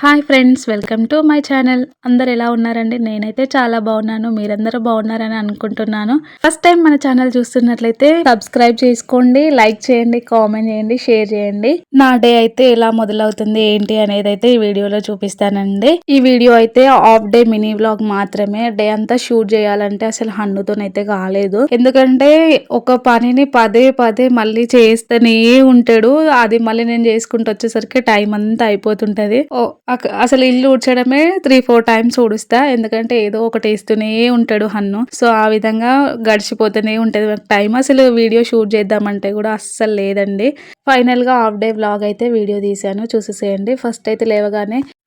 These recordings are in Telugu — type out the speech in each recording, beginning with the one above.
Hi friends, welcome to my channel. అందరు ఎలా ఉన్నారండి? నేనైతే చాలా బాగున్నాను. మీరందరూ బాగున్నారని అనుకుంటున్నాను. ఫస్ట్ టైం మన ఛానల్ చూస్తున్నట్లయితే సబ్స్క్రైబ్ చేసుకోండి, లైక్ చేయండి, కామెంట్ చేయండి, షేర్ చేయండి. నా డే అయితే ఎలా మొదలవుతుంది ఏంటి అనేది అయితే ఈ వీడియోలో చూపిస్తానండి. ఈ వీడియో అయితే హాఫ్ డే మినీ వ్లాగ్ మాత్రమే. డే అంతా షూట్ చేయాలంటే అసలు హన్నుతోనైతే కాలేదు. ఎందుకంటే ఒక పనిని పదే పదే మళ్ళీ చేస్తూనే ఉంటాడు. అది మళ్ళీ నేను చేసుకుంటూ వచ్చేసరికి టైం అంతా అయిపోతుంటది. అసలు ఇల్లు ఊడ్చడమే 3-4 టైమ్స్ ఊడుస్తా. ఎందుకంటే ఏదో ఒకటి వేస్తూనే ఉంటాడు హన్ను. సో ఆ విధంగా గడిచిపోతూనే ఉంటది టైం. అసలు వీడియో షూట్ చేద్దామంటే కూడా అస్సలు లేదండి. ఫైనల్ గా హాఫ్ డే వ్లాగ్ అయితే వీడియో తీసాను, చూసేసేయండి.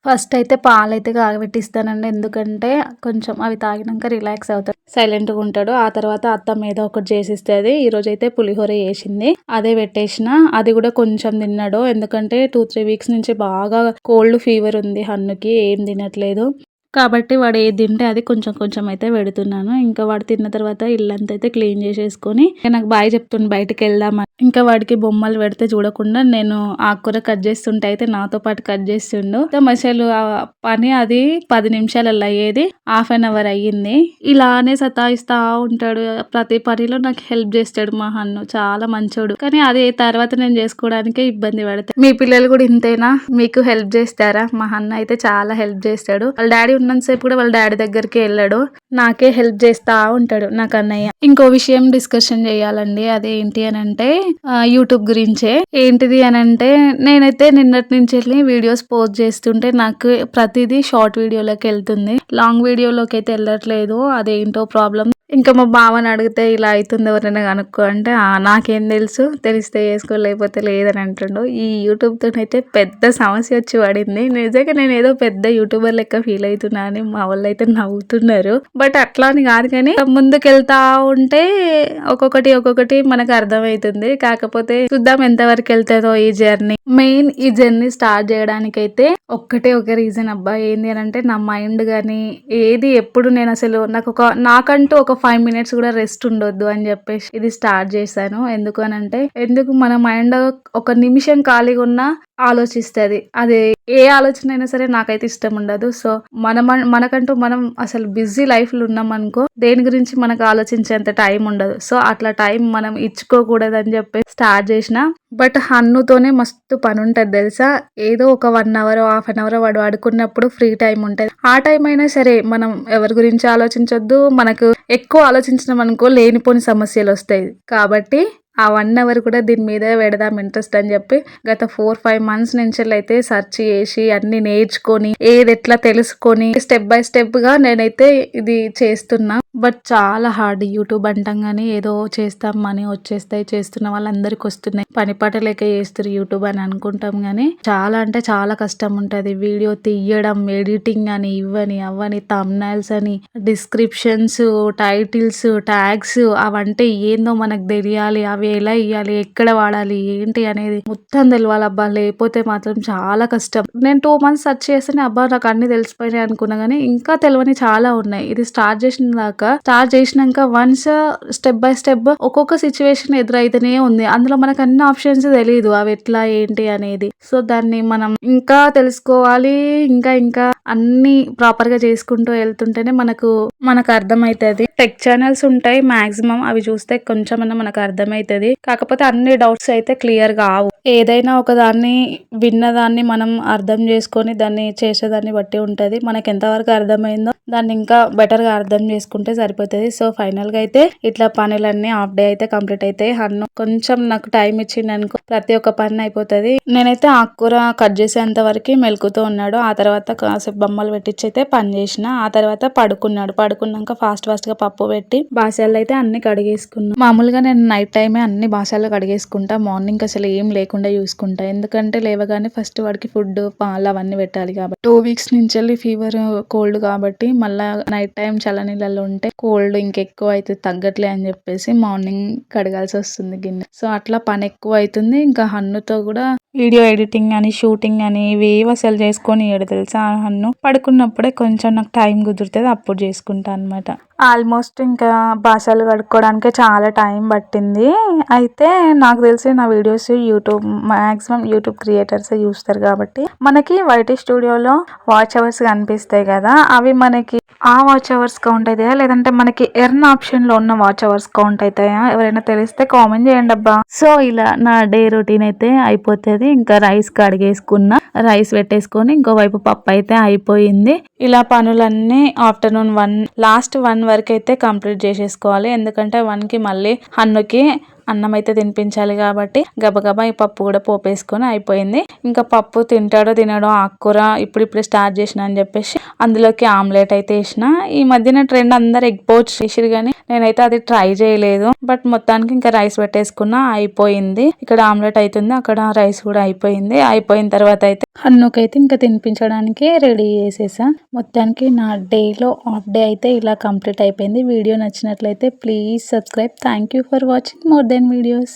ఫస్ట్ అయితే పాలైతే కాగబెట్టిస్తానండి. ఎందుకంటే కొంచెం అవి తాగినాక రిలాక్స్ అవుతాడు, సైలెంట్ గా ఉంటాడు. ఆ తర్వాత అత్తమ్మ ఏదో ఒకటి చేసిస్తుంది. ఈ రోజు అయితే పులిహోర చేసింది, అదే పెట్టేసిన. అది కూడా కొంచెం తిన్నాడు. ఎందుకంటే 2-3 వీక్స్ నుంచి బాగా కోల్డ్ ఫీవర్ ఉంది హన్నుకి, ఏం తినట్లేదు. కాబట్టి వాడు ఏది తింటే అది కొంచెం కొంచెం అయితే పెడుతున్నాను. ఇంకా వాడు తిన్న తర్వాత ఇల్లంతా అయితే క్లీన్ చేసేసుకొని నాకు బాయ్ చెప్తుండు, బయటికి వెళ్దామని. ఇంకా వాడికి బొమ్మలు పెడితే చూడకుండా నేను ఆకుకూర కట్ చేస్తుంటే అయితే నాతో పాటు కట్ చేస్తుండు. అసలు ఆ పని అది 10 నిమిషాలలో అయ్యేది 1/2 అవర్ అయ్యింది. ఇలానే సతాయిస్తా ఉంటాడు. ప్రతి పనిలో నాకు హెల్ప్ చేస్తాడు మా హన్ను, చాలా మంచోడు. కానీ అది తర్వాత నేను చేసుకోవడానికే ఇబ్బంది పడతాను. మీ పిల్లలు కూడా ఇంతేనా? మీకు హెల్ప్ చేస్తారా? మా హన్ను అయితే చాలా హెల్ప్ చేస్తాడు. వాళ్ళ డాడీ ఉన్నంతసేపు కూడా వాళ్ళ డాడీ దగ్గరికి వెళ్ళాడు, నాకే హెల్ప్ చేస్తా ఉంటాడు నాకు అన్నయ్య. ఇంకో విషయం డిస్కషన్ చేయాలండి. అదేంటి అని అంటే యూట్యూబ్ గురించే. ఏంటిది అని అంటే నేనైతే నిన్నటి నుంచి వెళ్ళి వీడియోస్ పోస్ట్ చేస్తుంటే నాకు ప్రతిదీ షార్ట్ వీడియోలోకి వెళ్తుంది, లాంగ్ వీడియోలోకి అయితే వెళ్ళట్లేదు. అదేంటో ప్రాబ్లం. ఇంకా మా బావని అడిగితే ఇలా అవుతుంది, ఎవరైనా కనుక్కో అంటే నాకేం తెలుసు, తెలిస్తే చేసుకో లేకపోతే లేదని అంటుండు. ఈ యూట్యూబ్ తోనైతే పెద్ద సమస్య వచ్చి పడింది. నిజంగా నేను ఏదో పెద్ద యూట్యూబర్ లెక్క ఫీల్ అవుతున్నా అని మా వాళ్ళు అయితే నవ్వుతున్నారు. బట్ అట్లా అని కాదు, కానీ ముందుకెళ్తా ఉంటే ఒక్కొక్కటి మనకు అర్థమవుతుంది. కాకపోతే చూద్దాం ఎంతవరకు వెళ్తుందో ఈ జర్నీ. మెయిన్ ఈ జర్నీ స్టార్ట్ చేయడానికి అయితే ఒక్కటే ఒక రీజన్ అబ్బా, ఏంది అని అంటే నా మైండ్ గానీ ఏది ఎప్పుడు నేను అసలు నాకంటూ ఒక 5 మినిట్స్ కూడా రెస్ట్ ఉండొద్దు అని చెప్పేసి ఇది స్టార్ట్ చేశాను. ఎందుకు మన మైండ్ ఒక నిమిషం ఖాళీగా ఉన్నా ఆలోచిస్తుంది. అది ఏ ఆలోచన అయినా సరే నాకైతే ఇష్టం ఉండదు. సో మనకంటూ మనం అసలు బిజీ లైఫ్ లో ఉన్నాం అనుకో, దేని గురించి మనకు ఆలోచించేంత టైం ఉండదు. సో అట్లా టైం మనం ఇచ్చుకోకూడదు అని చెప్పి స్టార్ట్ చేసిన. బట్ హన్నుతోనే మస్తు పని ఉంటది తెలుసా. ఏదో ఒక 1 అవర్ 1/2 అవర్ వాడు ఆడుకున్నప్పుడు ఫ్రీ టైం ఉంటది. ఆ టైం అయినా సరే మనం ఎవరి గురించి ఆలోచించొద్దు. మనకు ఎక్కువ ఆలోచించడం అనుకో లేనిపోని సమస్యలు వస్తాయి. కాబట్టి ఆ 1 అవర్ కూడా దీని మీదే పెడదాం ఇంట్రెస్ట్ అని చెప్పి గత 4-5 మంత్స్ నుంచి అయితే సెర్చ్ చేసి అన్ని నేర్చుకొని ఏది ఎట్లా తెలుసుకొని స్టెప్ బై స్టెప్ గా నేనైతే ఇది చేస్తున్నా. బట్ చాలా హార్డ్. యూట్యూబ్ అంటాం గానీ ఏదో చేస్తాం, మనీ వచ్చేస్తాయి, చేస్తున్న వాళ్ళందరికి వస్తున్నాయి, పని పాట లేక చేస్తారు యూట్యూబ్ అని అనుకుంటాం గానీ చాలా అంటే చాలా కష్టం ఉంటది. వీడియో తీయడం, ఎడిటింగ్ అని, ఇవ్వని అవని, థంబ్నైల్స్ అని, డిస్క్రిప్షన్స్, టైటిల్స్, ట్యాగ్స్ అవంటే ఏందో మనకు తెలియాలి. అవి ఎలా ఇయ్యాలి, ఎక్కడ వాడాలి, ఏంటి అనేది మొత్తం తెలియాలి అబ్బా. లేకపోతే మాత్రం చాలా కష్టం. నేను 2 మంత్స్ సెర్చ్ చేస్తేనే అబ్బా నాకు అన్ని తెలిసిపోయినాయి అనుకున్నా గానీ ఇంకా తెలియని చాలా ఉన్నాయి. ఇది స్టార్ట్ చేసినాక వన్స్ స్టెప్ బై స్టెప్ ఒక్కొక్క సిచ్యువేషన్ ఎదురైతేనే ఉంది. అందులో మనకు అన్ని ఆప్షన్స్ తెలియదు, అవి ఎట్లా ఏంటి అనేది. సో దాన్ని మనం ఇంకా తెలుసుకోవాలి. ఇంకా అన్ని ప్రాపర్ గా చేసుకుంటూ వెళ్తుంటేనే మనకు అర్థమైతది. టెక్ ఛానల్స్ ఉంటాయి మాక్సిమం, అవి చూస్తే కొంచెమన్నా మనకు అర్థమైతది. కాకపోతే అన్ని డౌట్స్ అయితే క్లియర్ కావు. ఏదైనా ఒక దాన్ని విన్నదాన్ని మనం అర్థం చేసుకొని దాన్ని చేసేదాన్ని బట్టి ఉంటది. మనకి ఎంతవరకు అర్థమైందో దాన్ని ఇంకా బెటర్ గా అర్థం చేసుకుంటే సరిపోతుంది. సో ఫైనల్ గా అయితే ఇట్లా పనులన్నీ హాఫ్ డే అయితే కంప్లీట్ అయితే హన్ను కొంచెం నాకు టైం ఇచ్చింది అనుకో ప్రతి ఒక్క పని అయిపోతుంది. నేనైతే ఆకుకూర కట్ చేసేంత వరకు మెలుకుతూ ఉన్నాడు. ఆ తర్వాత కాసేపు బొమ్మలు పెట్టించి అయితే పని చేసిన. ఆ తర్వాత పడుకున్నాడు. పడుకున్నాక ఫాస్ట్ గా పప్పు పెట్టి బాసలు అయితే అన్ని కడిగేసుకున్నాను. మామూలుగా నేను నైట్ టైమే అన్ని బాసలు కడిగేసుకుంటా, మార్నింగ్ అసలు ఏం లేకుండా చూసుకుంటా. ఎందుకంటే లేవగానే ఫస్ట్ వాడికి ఫుడ్, పాలు అవన్నీ పెట్టాలి కాబట్టి. 2 వీక్స్ నుంచి వెళ్ళి ఫీవర్, కోల్డ్ కాబట్టి మళ్ళా నైట్ టైం చల్లనీళ్ళలో ఉంటే కోల్డ్ ఇంకెక్కువ అయితే తగ్గట్లే అని చెప్పేసి మార్నింగ్ కడగాల్సి వస్తుంది గిన్నె. సో అట్లా పని ఎక్కువ అవుతుంది. ఇంకా హన్నుతో కూడా వీడియో ఎడిటింగ్ అని, షూటింగ్ అని ఇవి అసలు చేసుకొని తెలుసా. హన్ను పడుకున్నప్పుడే కొంచెం నాకు టైం కుదురుతుంది, అప్పుడు చేసుకుంటా అనమాట. ఆల్మోస్ట్ ఇంకా బాసలు కడుక్కోవడానికే చాలా టైం పట్టింది. అయితే నాకు తెలిసి నా వీడియోస్ మాక్సిమం యూట్యూబ్ క్రియేటర్స్ చూస్తారు కాబట్టి మనకి వైటీ స్టూడియోలో వాచ్ అవర్స్ కనిపిస్తాయి కదా, అవి మనకి ఆ వాచ్ అవర్స్ కౌంట్ అవుతాయా లేదంటే మనకి ఎర్న్ ఆప్షన్ లో ఉన్న వాచ్ అవర్స్ కౌంట్ అవుతాయా? ఎవరైనా తెలిస్తే కామెంట్ చేయండి అబ్బా. సో ఇలా నా డే రొటీన్ అయితే అయిపోతుంది. ఇంకా రైస్ కడిగేసుకున్న, రైస్ పెట్టేసుకొని ఇంకోవైపు పప్పు అయితే అయిపోయింది. ఇలా పనులన్నీ ఆఫ్టర్నూన్ 1 లాస్ట్ 1 వరకు అయితే కంప్లీట్ చేసేసుకోవాలి. ఎందుకంటే 1కి మళ్ళీ హన్నుకి అన్నం అయితే తినిపించాలి కాబట్టి గబగబా ఈ పప్పు కూడా పోపేసుకొని అయిపోయింది. ఇంకా పప్పు తింటాడో తినడో ఆకుకూర ఇప్పుడిప్పుడే స్టార్ట్ చేసిన అని చెప్పేసి అందులోకి ఆమ్లెట్ అయితే వేసిన. ఈ మధ్యన ట్రెండ్ అందరు ఎగ్ పోచ్ చేసిరు కానీ నేనైతే అది ట్రై చేయలేదు. బట్ మొత్తానికి ఇంకా రైస్ పెట్టేసుకున్నా అయిపోయింది. ఇక్కడ ఆమ్లెట్ అవుతుంది, అక్కడ రైస్ కూడా అయిపోయింది. అయిపోయిన తర్వాత అయితే హన్నుకైతే ఇంకా తినిపించడానికి రెడీ చేసేసా. మొత్తానికి నా డేలో హాఫ్ డే అయితే ఇలా కంప్లీట్ అయిపోయింది. వీడియో నచ్చినట్లయితే please subscribe. Thank you for watching more than videos.